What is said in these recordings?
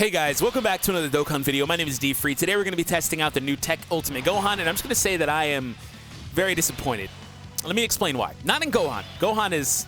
Hey guys, welcome back to another Dokkan video. My name is D-Free. Today we're going to be testing out the new Tech Ultimate Gohan, and I'm just going to say that I am very disappointed. Let me explain why. Not in Gohan. Gohan is...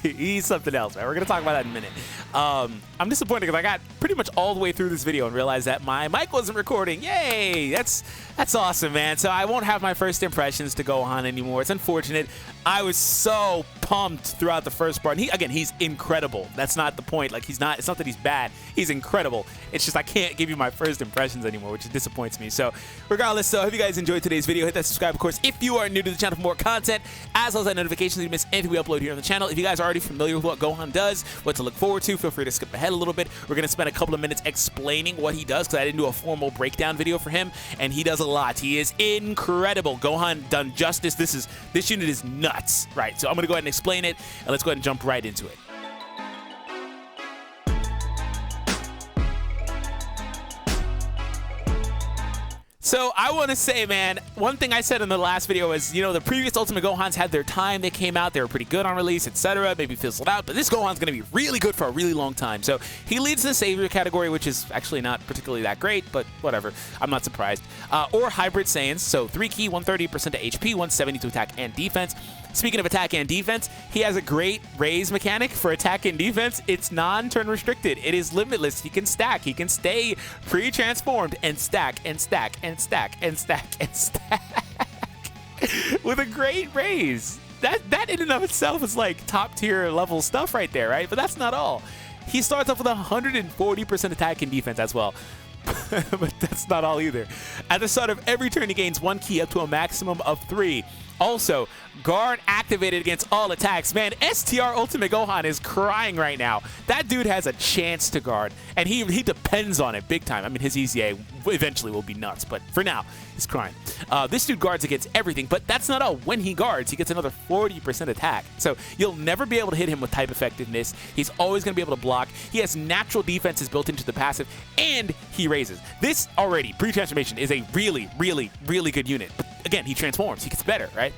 he's something else, right? We're going to talk about that in a minute. I'm disappointed because I got pretty much all the way through this video and realized that my mic wasn't recording. Yay! That's awesome, man. So I won't have my first impressions to Gohan anymore. It's unfortunate. I was so pumped throughout the first part. And he's incredible. That's not the point. Like, it's not that he's bad. He's incredible. It's just I can't give you my first impressions anymore, which disappoints me. So regardless, I hope you guys enjoyed today's video. Hit that subscribe, of course, if you are new to the channel for more content, as well as that notification so you miss anything we upload here on the channel. If you guys are already familiar with what Gohan does, what to look forward to, feel free to skip ahead a little bit. We're going to spend a couple of minutes explaining what he does because I didn't do a formal breakdown video for him, and he does a lot. He is incredible. Gohan done justice. This unit is nuts, right? So I'm going to go ahead and explain it, and let's go ahead and jump right into it. So I want to say, man, one thing I said in the last video is, you know, the previous Ultimate Gohans had their time. They came out. They were pretty good on release, etc. Maybe fizzled out. But this Gohan's going to be really good for a really long time. So he leads the Savior category, which is actually not particularly that great, but whatever. I'm not surprised. Or Hybrid Saiyans. So 3 key, 130% to HP, 170 to attack and defense. Speaking of attack and defense, he has a great raise mechanic for attack and defense. It's non-turn restricted. It is limitless. He can stack. He can stay pre-transformed and stack and stack and stack and stack and stack with a great raise. That in and of itself is like top tier level stuff right there, right? But that's not all. He starts off with 140% attack and defense as well. But that's not all either. At the start of every turn, he gains 1 key up to a maximum of 3. Also, guard activated against all attacks. Man, STR Ultimate Gohan is crying right now. That dude has a chance to guard, and he depends on it big time. I mean, his EZA eventually will be nuts, but for now, he's crying. This dude guards against everything, but that's not all. When he guards, he gets another 40% attack. So you'll never be able to hit him with type effectiveness. He's always going to be able to block. He has natural defenses built into the passive, and he raises. This already, pre-transformation, is a really, really, really good unit. But again, he transforms. He gets better, right?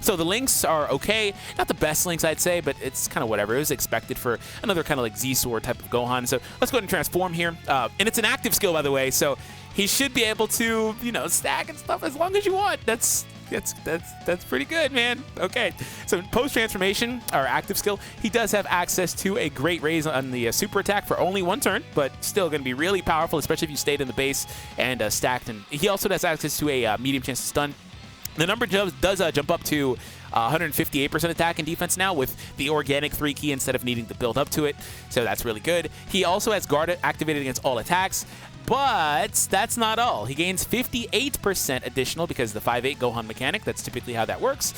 So the links are okay. Not the best links, I'd say, but it's kind of whatever. It was expected for another kind of like Z-Sword type of Gohan. So let's go ahead and transform here. And it's an active skill, by the way, so he should be able to, you know, stack and stuff as long as you want. That's pretty good, man. Okay, so post-transformation, our active skill, he does have access to a great raise on the super attack for only 1 turn, but still going to be really powerful, especially if you stayed in the base and stacked. And he also has access to a medium chance to stun. The number does jump up to 158% attack and defense now with the organic 3 key instead of needing to build up to it. So that's really good. He also has guard activated against all attacks. But that's not all. He gains 58% additional because of the 5/8 Gohan mechanic. That's typically how that works.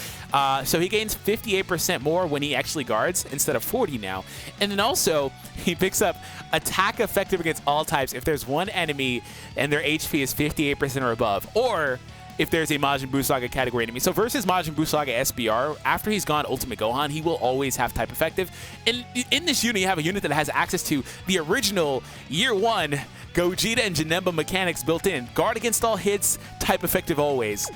So he gains 58% more when he actually guards instead of 40 now. And then also, he picks up attack effective against all types if there's one enemy and their HP is 58% or above. Or if there's a Majin Buu Saga category enemy. So versus Majin Buu Saga SBR, after he's gone Ultimate Gohan, he will always have type effective. And in this unit, you have a unit that has access to the original Year 1 Gogeta and Janemba mechanics built in. Guard against all hits, type effective always.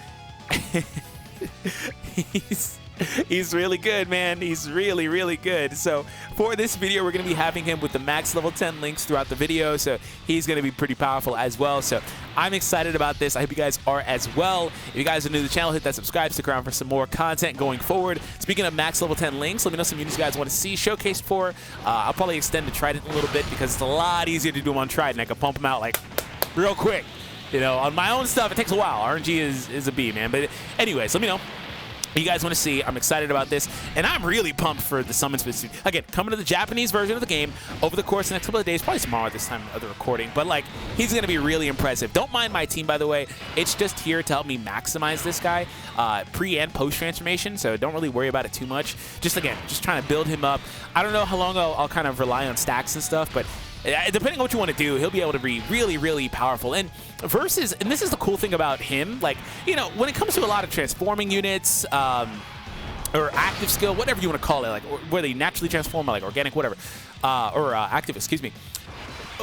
He's really good, man. He's really, really good. So for this video, we're going to be having him with the max level 10 links throughout the video. So he's going to be pretty powerful as well. So I'm excited about this. I hope you guys are as well. If you guys are new to the channel, hit that subscribe, stick around for some more content going forward. Speaking of max level 10 links, let me know some units you guys want to see showcased for. I'll probably extend the Trident a little bit because it's a lot easier to do them on Trident. I can pump them out like real quick. You know, on my own stuff, it takes a while. RNG is a B, man. But anyways, let me know you guys want to see. I'm excited about this, and I'm really pumped for the summon specific. Again, coming to the Japanese version of the game over the course of the next couple of days, probably tomorrow at this time of the recording, but like, he's going to be really impressive. Don't mind my team, by the way. It's just here to help me maximize this guy pre and post transformation, so don't really worry about it too much. Just again, just trying to build him up. I don't know how long I'll kind of rely on stacks and stuff, but depending on what you want to do, he'll be able to be really, really powerful. And versus, and this is the cool thing about him, like, you know, when it comes to a lot of transforming units, or active skill, whatever you want to call it, like where they naturally transform, or like organic, whatever, or active, excuse me.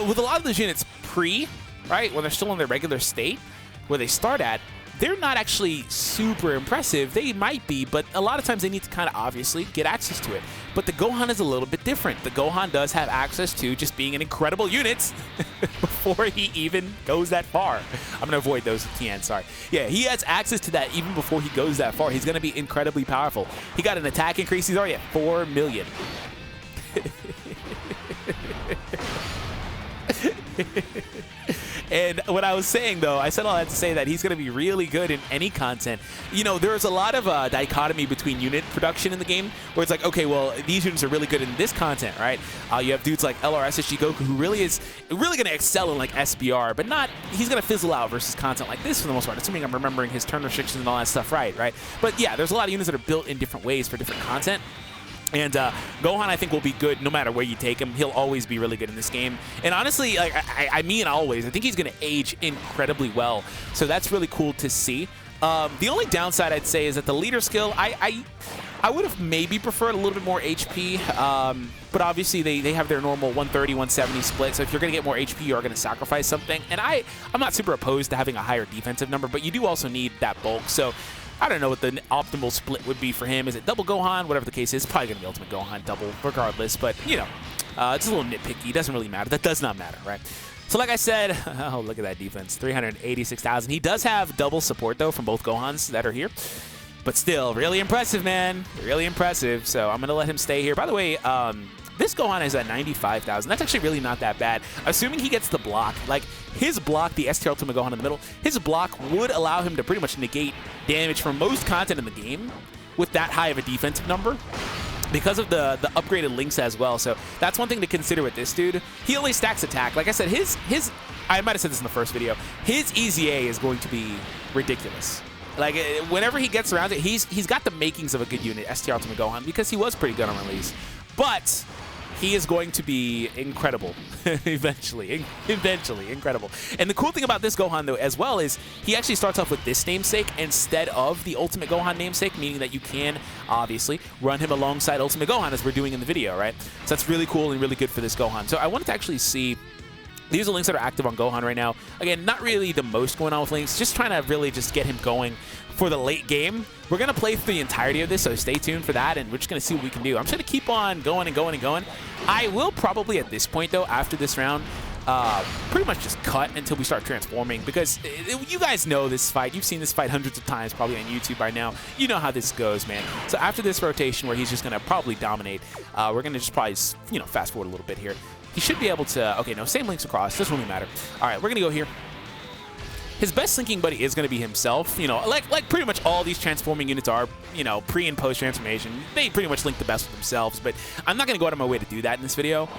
With a lot of those units right, when they're still in their regular state, where they start at, they're not actually super impressive. They might be, but a lot of times they need to kind of obviously get access to it. But the Gohan is a little bit different. The Gohan does have access to just being an incredible unit before he even goes that far. I'm going to avoid those at the end, sorry. Yeah, he has access to that even before he goes that far. He's going to be incredibly powerful. He got an attack increase. He's already at 4 million. And what I was saying, though, I said all that to say that he's going to be really good in any content. You know, there's a lot of dichotomy between unit production in the game where it's like, okay, well, these units are really good in this content, right? You have dudes like LRSSG Goku who really going to excel in like SBR, but not, he's going to fizzle out versus content like this for the most part, assuming I'm remembering his turn restrictions and all that stuff right? But yeah, there's a lot of units that are built in different ways for different content. And Gohan, I think, will be good no matter where you take him. He'll always be really good in this game. And honestly, like I mean always, I think he's going to age incredibly well. So that's really cool to see. The only downside I'd say is that the leader skill, I would have maybe preferred a little bit more HP. But obviously, they have their normal 130, 170 split. So if you're going to get more HP, you are going to sacrifice something. And I'm not super opposed to having a higher defensive number, but you do also need that bulk. So I don't know what the optimal split would be for him. Is it double Gohan? Whatever the case is, probably going to be Ultimate Gohan double regardless. But, you know, it's a little nitpicky. It doesn't really matter. That does not matter, right? So like I said, oh, look at that defense, 386,000. He does have double support, though, from both Gohans that are here. But still, really impressive, man. Really impressive. So I'm going to let him stay here. By the way, this Gohan is at 95,000. That's actually really not that bad. Assuming he gets the block, like his block, the STR Ultimate Gohan in the middle, his block would allow him to pretty much negate damage from most content in the game with that high of a defensive number because of the upgraded links as well. So that's one thing to consider with this dude. He only stacks attack. Like I said, his I might have said this in the first video, his EZA is going to be ridiculous. Like, whenever he gets around it, he's got the makings of a good unit, STR Ultimate Gohan, because he was pretty good on release. But he is going to be incredible eventually. Eventually, incredible. And the cool thing about this Gohan, though, as well, is he actually starts off with this namesake instead of the Ultimate Gohan namesake, meaning that you can, obviously, run him alongside Ultimate Gohan, as we're doing in the video, right? So that's really cool and really good for this Gohan. So I wanted to actually see. These are links that are active on Gohan right now. Again, not really the most going on with links, just trying to really just get him going for the late game. We're going to play through the entirety of this, so stay tuned for that, and we're just going to see what we can do. I'm just going to keep on going and going and going. I will probably, at this point, though, after this round, pretty much just cut until we start transforming, because you guys know this fight. You've seen this fight hundreds of times, probably on YouTube by now. You know how this goes, man. So after this rotation where he's just going to probably dominate, we're going to just probably, you know, fast forward a little bit here. He should be able to, okay, no, same links across, doesn't really matter. All right, we're going to go here. His best linking buddy is going to be himself. You know, like pretty much all these transforming units are, you know, pre and post transformation. They pretty much link the best with themselves, but I'm not going to go out of my way to do that in this video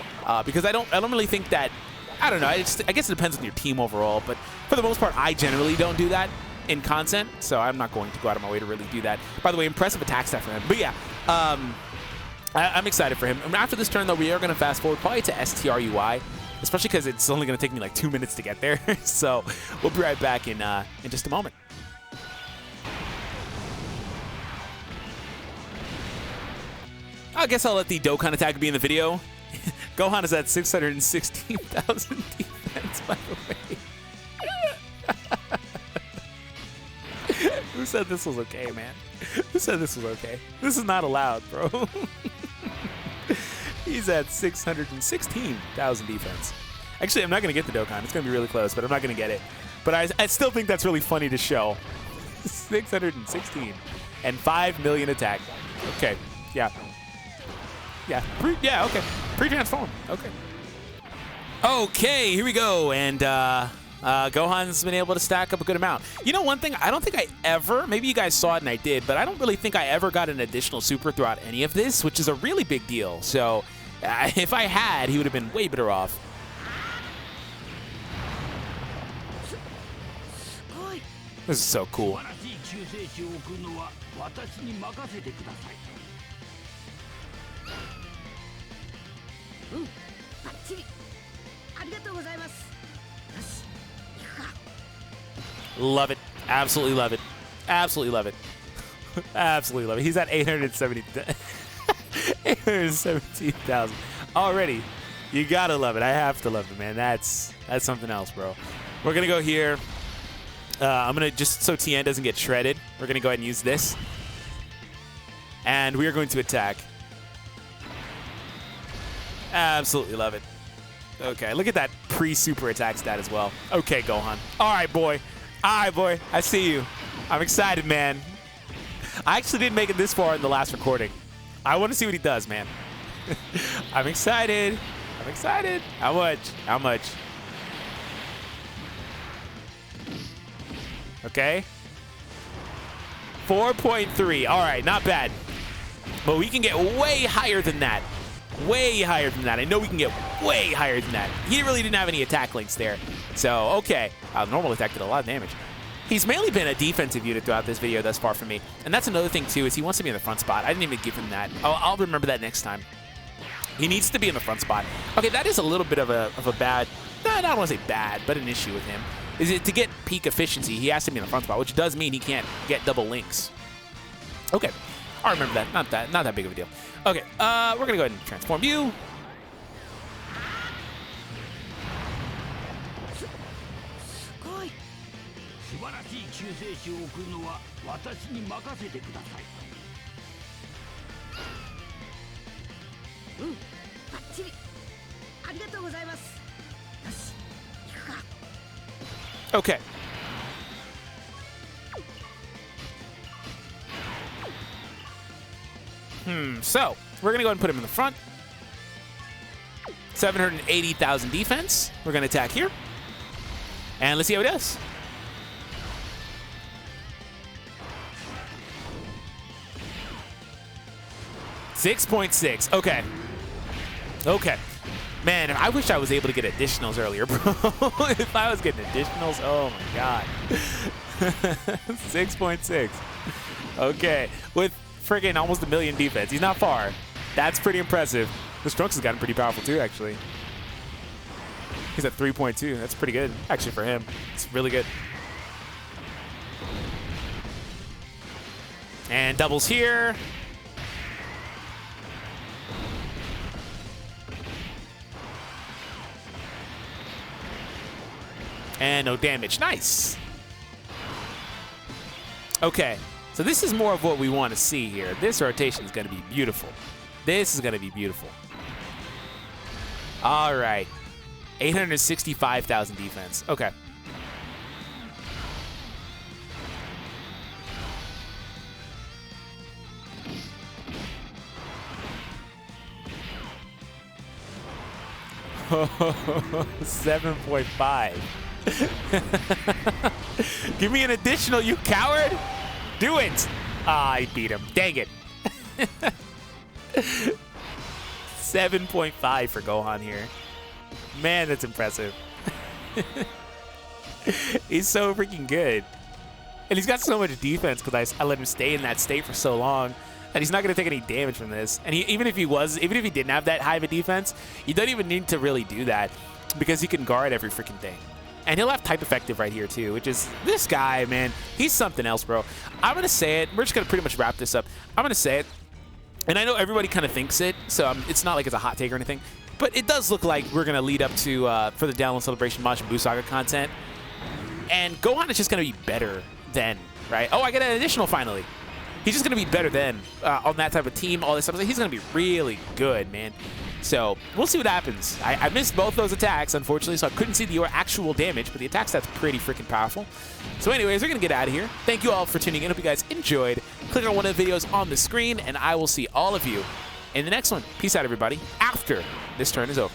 because I don't really think that, I don't know, I guess it depends on your team overall, but for the most part, I generally don't do that in content, so I'm not going to go out of my way to really do that. By the way, impressive attack stat for him. But yeah, I'm excited for him. And after this turn, though, we are going to fast forward probably to STRUI, especially because it's only going to take me like 2 minutes to get there. So we'll be right back in just a moment. I guess I'll let the Dokkan attack be in the video. Gohan is at 616,000 defense, by the way. Who said this was okay, man? Who said this was okay? This is not allowed, bro. He's at 616,000 defense. Actually, I'm not going to get the Dokkan. It's going to be really close, but I'm not going to get it. But I still think that's really funny to show. 616 and 5 million attack. Okay, yeah. Yeah, yeah, okay. Pre-transform, okay. Okay, here we go. And Gohan's been able to stack up a good amount. You know, one thing, I don't think I ever, maybe you guys saw it and I did, but I don't really think I ever got an additional super throughout any of this, which is a really big deal. So if I had, he would have been way better off. This is so cool. Love it. Absolutely love it. Absolutely love it. Absolutely love it. He's at 817,000 already. You gotta love it. I have to love it, man. That's something else, bro. We're gonna go here. I'm going to, just so Tien doesn't get shredded, we're going to go ahead and use this. And we are going to attack. Absolutely love it. Okay, look at that pre-super attack stat as well. Okay, Gohan. All right, boy. All right, boy. I see you. I'm excited, man. I actually didn't make it this far in the last recording. I want to see what he does, man. I'm excited. I'm excited. How much? How much? Okay. 4.3. All right, not bad. But we can get way higher than that. Way higher than that. I know we can get way higher than that. He really didn't have any attack links there. So, okay. Normal attack did a lot of damage. He's mainly been a defensive unit throughout this video thus far for me. And that's another thing, too, is he wants to be in the front spot. I didn't even give him that. I'll remember that next time. He needs to be in the front spot. Okay, that is a little bit of a bad, I don't want to say bad, but an issue with him. Is it to get peak efficiency, he has to be in the front spot, which does mean he can't get double links. Okay. I remember that. Not that big of a deal. Okay, we're going to go ahead and transform you. Okay. So, we're going to go ahead and put him in the front. 780,000 defense. We're going to attack here. And let's see how he does. $6.6. Okay. Okay. Man, I wish I was able to get additionals earlier, bro. If I was getting additionals, oh my god. 6.6. Okay. With friggin' almost a million defense. He's not far. That's pretty impressive. This Trunks has gotten pretty powerful too, actually. He's at 3.2. That's pretty good, actually, for him. It's really good. And doubles here. And no damage. Nice. Okay. So this is more of what we want to see here. This rotation is going to be beautiful. This is going to be beautiful. All right. 865,000 defense. Okay. Oh, 7.5. Give me an additional, you coward. Do it. Ah, I beat him. Dang it. 7.5 for Gohan here. Man, that's impressive. He's so freaking good. And he's got so much defense because I let him stay in that state for so long. And he's not going to take any damage from this. And even if he didn't have that high of a defense, you don't even need to really do that because he can guard every freaking thing. And he'll have type effective right here too, which is this guy, man. He's something else, bro. I'm going to say it. We're just going to pretty much wrap this up. I'm going to say it. And I know everybody kind of thinks it, so it's not like it's a hot take or anything. But it does look like we're going to lead up to, for the Download Celebration Majin Buu Saga content. And Gohan is just going to be better than, right? Oh, I get an additional finally. He's just going to be better than on that type of team, all this stuff. He's going to be really good, man. So we'll see what happens. I missed both those attacks, unfortunately, so I couldn't see the actual damage, but the attack stat's pretty freaking powerful. So anyways, we're going to get out of here. Thank you all for tuning in. Hope you guys enjoyed. Click on one of the videos on the screen, and I will see all of you in the next one. Peace out, everybody, after this turn is over.